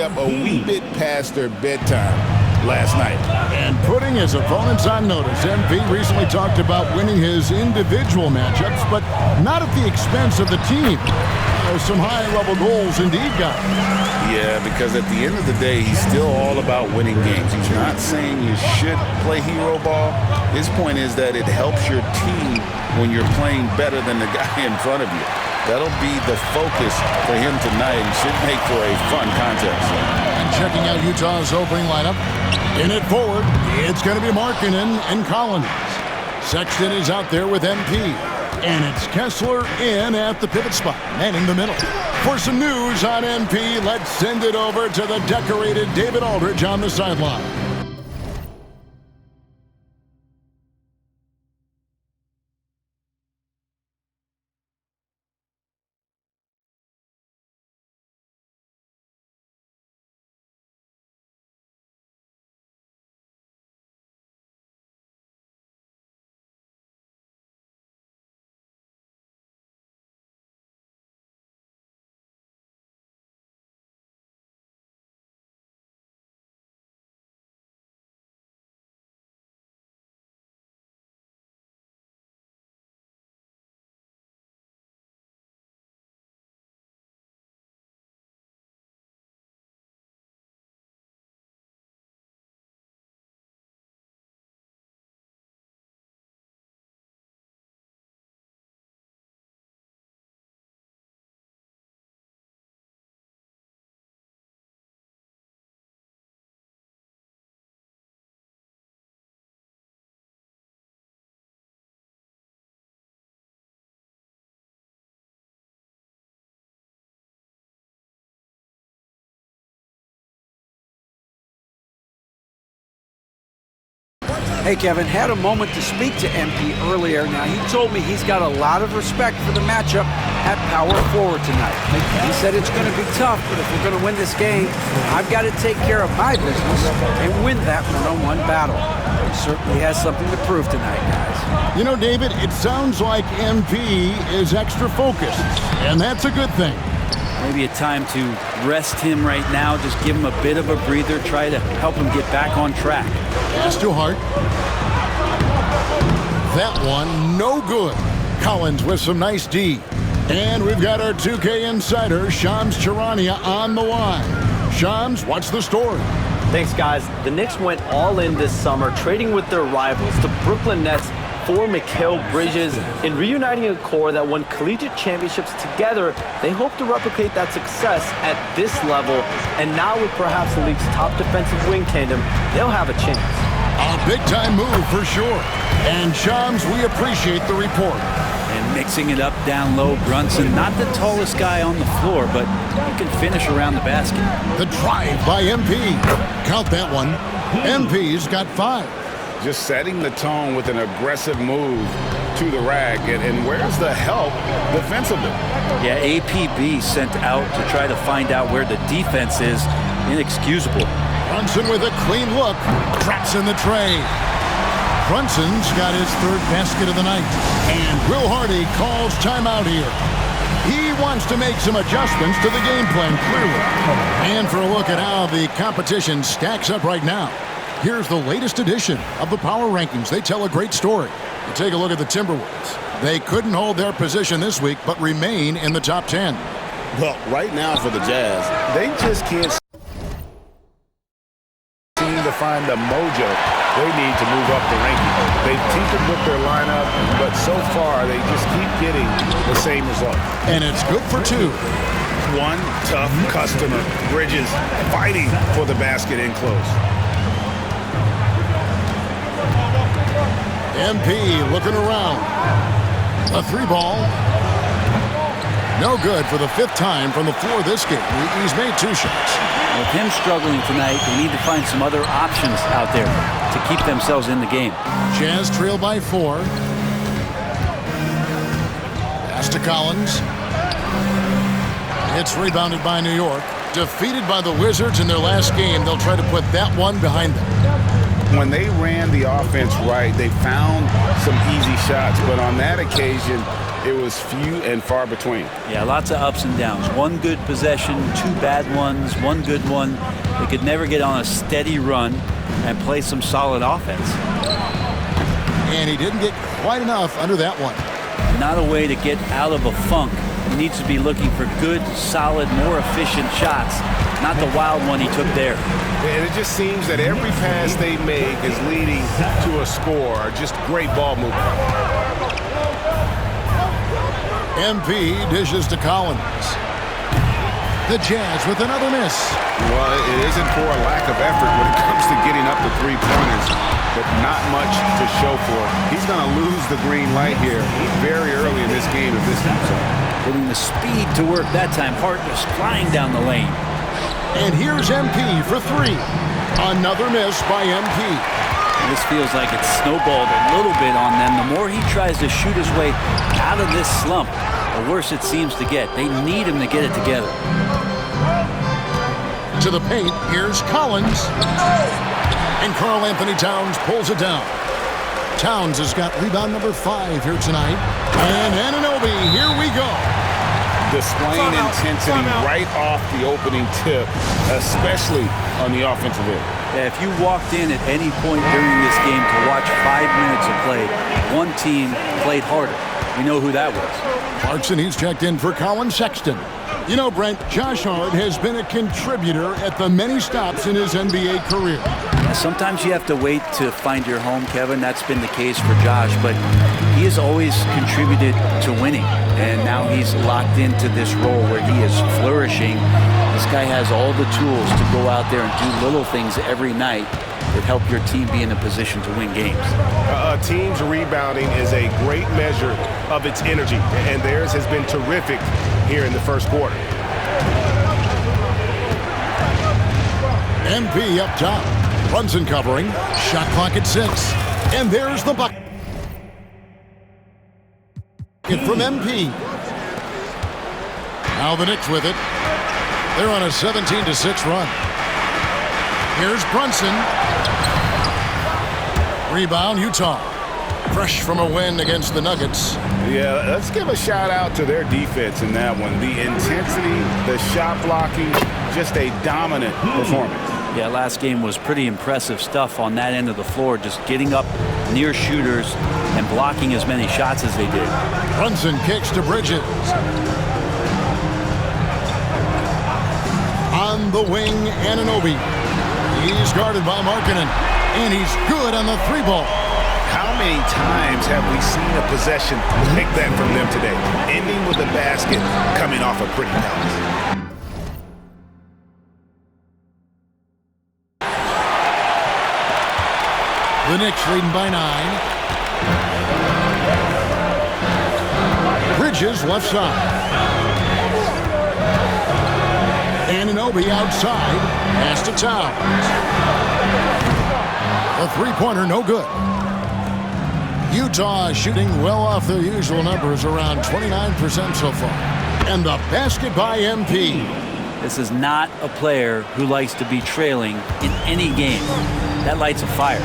up a wee bit past their bedtime last night. And putting his opponents on notice, MP recently talked about winning his individual matchups, but not at the expense of the team. Some high-level goals indeed, guys. Yeah, because at the end of the day, he's still all about winning games. He's not saying you should play hero ball. His point is that it helps your team when you're playing better than the guy in front of you. That'll be the focus for him tonight and should make for a fun contest. And checking out Utah's opening lineup, in it forward, it's going to be Markkanen and Collins. Sexton is out there with MP. And it's Kessler in at the pivot spot, manning the middle. For some news on MP, let's send it over to the decorated David Aldridge on the sideline. Hey, Kevin, had a moment to speak to MP earlier. Now, he told me he's got a lot of respect for the matchup at power forward tonight. He said it's going to be tough, but if we're going to win this game, I've got to take care of my business and win that one-on-one battle. He certainly has something to prove tonight, guys. You know, David, it sounds like MP is extra focused, and that's a good thing. Maybe a time to rest him right now, just give him a bit of a breather, try to help him get back on track. Pass to Hart. That one, no good. Collins with some nice D. And we've got our 2K insider, Shams Charania, on the line. Shams, what's the story? Thanks, guys. The Knicks went all in this summer, trading with their rivals, the Brooklyn Nets, for Mikal Bridges. In reuniting a core that won collegiate championships together, they hope to replicate that success at this level. And now with perhaps the league's top defensive wing tandem, they'll have a chance. A big-time move for sure. And Shams, we appreciate the report. And mixing it up down low, Brunson, not the tallest guy on the floor, but he can finish around the basket. The drive by MP. Count that one. MP's got 5. Just setting the tone with an aggressive move to the rack. And where's the help defensively? Yeah, APB sent out to try to find out where the defense is. Inexcusable. Brunson with a clean look. Traps in the tray. Brunson's got his 3rd basket of the night. And Will Hardy calls timeout here. He wants to make some adjustments to the game plan, clearly. And for a look at how the competition stacks up right now, here's the latest edition of the Power Rankings. They tell a great story. You take a look at the Timberwolves. They couldn't hold their position this week, but remain in the top 10. Well, right now for the Jazz, they just can't seem to find the mojo they need to move up the ranking. They've tinkered with their lineup, but so far they just keep getting the same result. And it's good for 2. One tough customer, Bridges, fighting for the basket in close. MP looking around. A 3-ball. No good for the 5th time from the floor this game. He's made 2 shots. With him struggling tonight, they need to find some other options out there to keep themselves in the game. Jazz trail by 4. Pass to Collins. It's rebounded by New York. Defeated by the Wizards in their last game, they'll try to put that one behind them. When they ran the offense right, they found some easy shots, but on that occasion, it was few and far between. Yeah, lots of ups and downs. One good possession, two bad ones, one good one. They could never get on a steady run and play some solid offense. And he didn't get quite enough under that one. Not a way to get out of a funk. He needs to be looking for good, solid, more efficient shots, not the wild one he took there. And it just seems that every pass they make is leading to a score. Just great ball movement. MP dishes to Collins. The Jazz with another miss. Well, it isn't for a lack of effort when it comes to getting up the three-pointers, but not much to show for it. He's going to lose the green light here very early in this game if this keeps up. Putting the speed to work that time. Hart was flying down the lane. And here's MP for three. Another miss by MP. And this feels like it's snowballed a little bit on them. The more he tries to shoot his way out of this slump, the worse it seems to get. They need him to get it together. To the paint, here's Collins. And Karl Anthony Towns pulls it down. Towns has got rebound number 5 here tonight. And Anunoby, here we go. Displaying intensity right off the opening tip, especially on the offensive end. Yeah, if you walked in at any point during this game to watch 5 minutes of play, one team played harder. We know who that was. Clarkson, he's checked in for Colin Sexton. You know, Brent, Josh Hart has been a contributor at the many stops in his NBA career. Sometimes you have to wait to find your home, Kevin. That's been the case for Josh, but he has always contributed to winning, and now he's locked into this role where he is flourishing. This guy has all the tools to go out there and do little things every night that help your team be in a position to win games. A team's rebounding is a great measure of its energy, and theirs has been terrific here in the first quarter. MP up top. Brunson covering. Shot clock at 6. And there's the bucket from MP. Now the Knicks with it. They're on a 17-6 run. Here's Brunson. Rebound, Utah. Fresh from a win against the Nuggets. Yeah, let's give a shout out to their defense in that one. The intensity, the shot blocking, just a dominant performance. Yeah, last game was pretty impressive stuff on that end of the floor, just getting up near shooters and blocking as many shots as they did. Brunson kicks to Bridges. On the wing, Anunoby. He's guarded by Markkanen, and he's good on the 3-ball. How many times have we seen a possession like that from them today, ending with a basket coming off a pretty bounce? The Knicks leading by 9. Bridges left side. Anunoby outside. Pass to Towns. The three-pointer no good. Utah shooting well off their usual numbers, around 29% so far. And the basket by MP. This is not a player who likes to be trailing in any game. That lights a fire.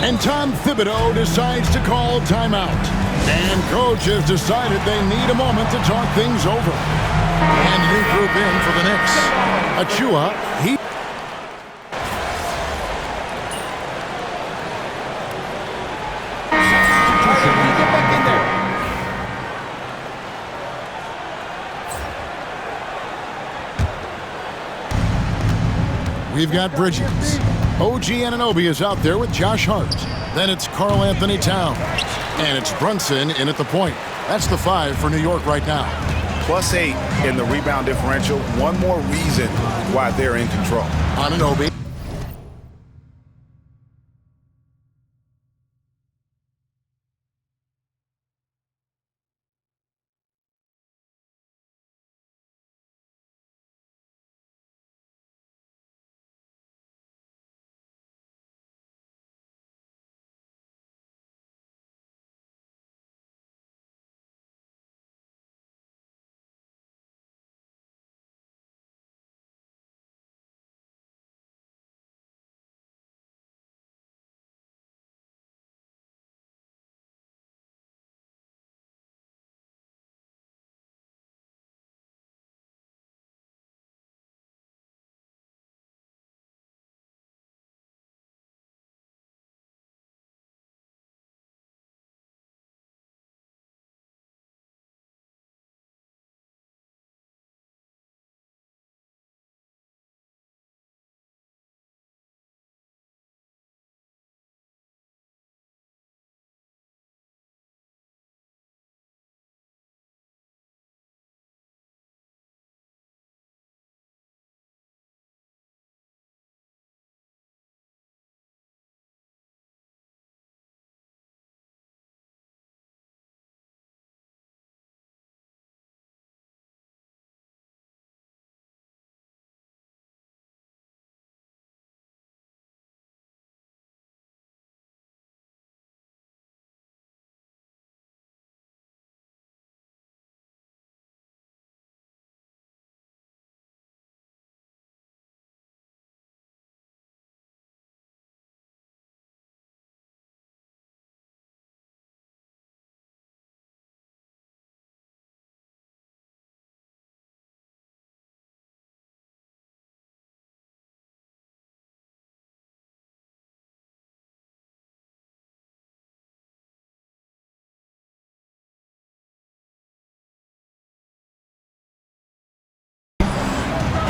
And Tom Thibodeau decides to call timeout. And coach has decided they need a moment to talk things over. And a new group in for the Knicks. Achua, we've got Bridges. OG Anunoby is out there with Josh Hart. Then it's Karl Anthony Towns. And it's Brunson in at the point. That's the 5 for New York right now. +8 in the rebound differential. One more reason why they're in control. Anunoby.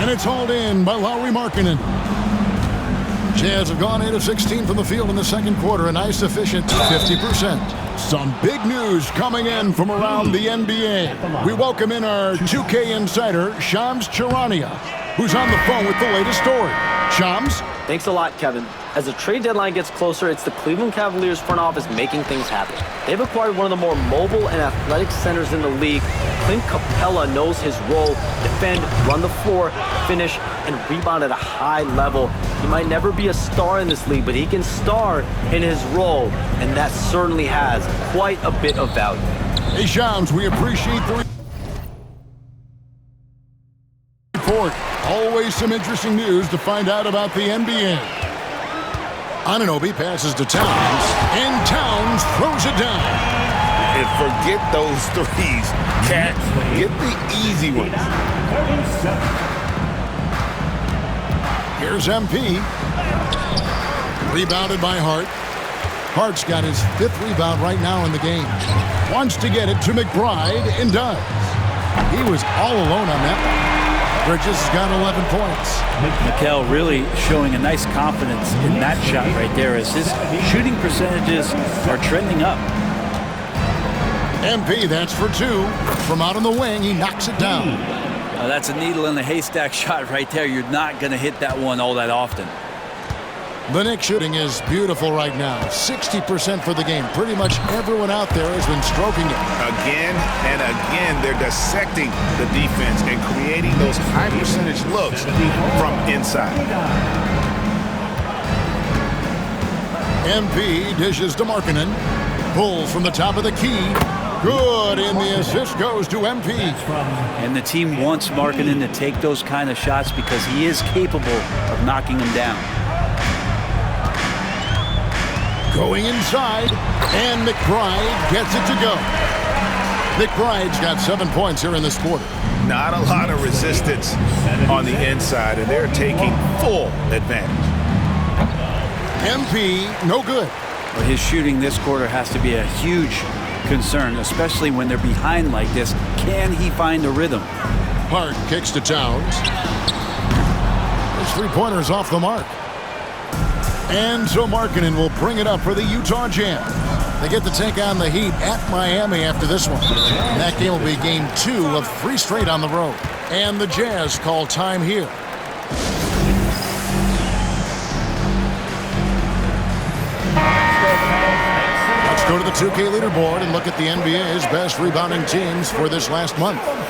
And it's hauled in by Lauri Markkanen. Jazz have gone 8 of 16 from the field in the second quarter, a nice efficient 50%. Some big news coming in from around the NBA. We welcome in our 2K insider, Shams Charania, who's on the phone with the latest story. Shams? Thanks a lot, Kevin. As the trade deadline gets closer, it's the Cleveland Cavaliers front office making things happen. They've acquired one of the more mobile and athletic centers in the league. Clint Capella knows his role: defend, run the floor, finish, and rebound at a high level. He might never be a star in this league, but he can star in his role, and that certainly has quite a bit of value. Hey, Shams, we appreciate the report. Always some interesting news to find out about the NBA. Anunoby passes to Towns, and Towns throws it down. And forget those threes, Cat. Get the easy ones. Here's MP. Rebounded by Hart. Hart's got his 5th rebound right now in the game. Wants to get it to McBride, and does. He was all alone on that one. Bridges has got 11 points. Mikal really showing a nice confidence in that shot right there as his shooting percentages are trending up. MP, that's for 2. From out on the wing, he knocks it down. That's a needle in the haystack shot right there. You're not going to hit that one all that often. The Knicks shooting is beautiful right now. 60% for the game. Pretty much everyone out there has been stroking it. Again and again, they're dissecting the defense and creating those high percentage looks from inside. MP dishes to Markkanen. Pulls from the top of the key. Good, and the assist goes to MP. And the team wants Markkanen to take those kind of shots because he is capable of knocking them down. Going inside, and McBride gets it to go. McBride's got 7 points here in this quarter. Not a lot of resistance on the inside, and they're taking full advantage. MP, no good. But his shooting this quarter has to be a huge concern, especially when they're behind like this. Can he find a rhythm? Hart kicks to Towns. His 3-pointer's off the mark. And so Markkanen will bring it up for the Utah Jazz. They get to take on the Heat at Miami after this one. And that game will be game 2 of 3 straight on the road. And the Jazz call time here. Let's go to the 2K leaderboard and look at the NBA's best rebounding teams for this last month.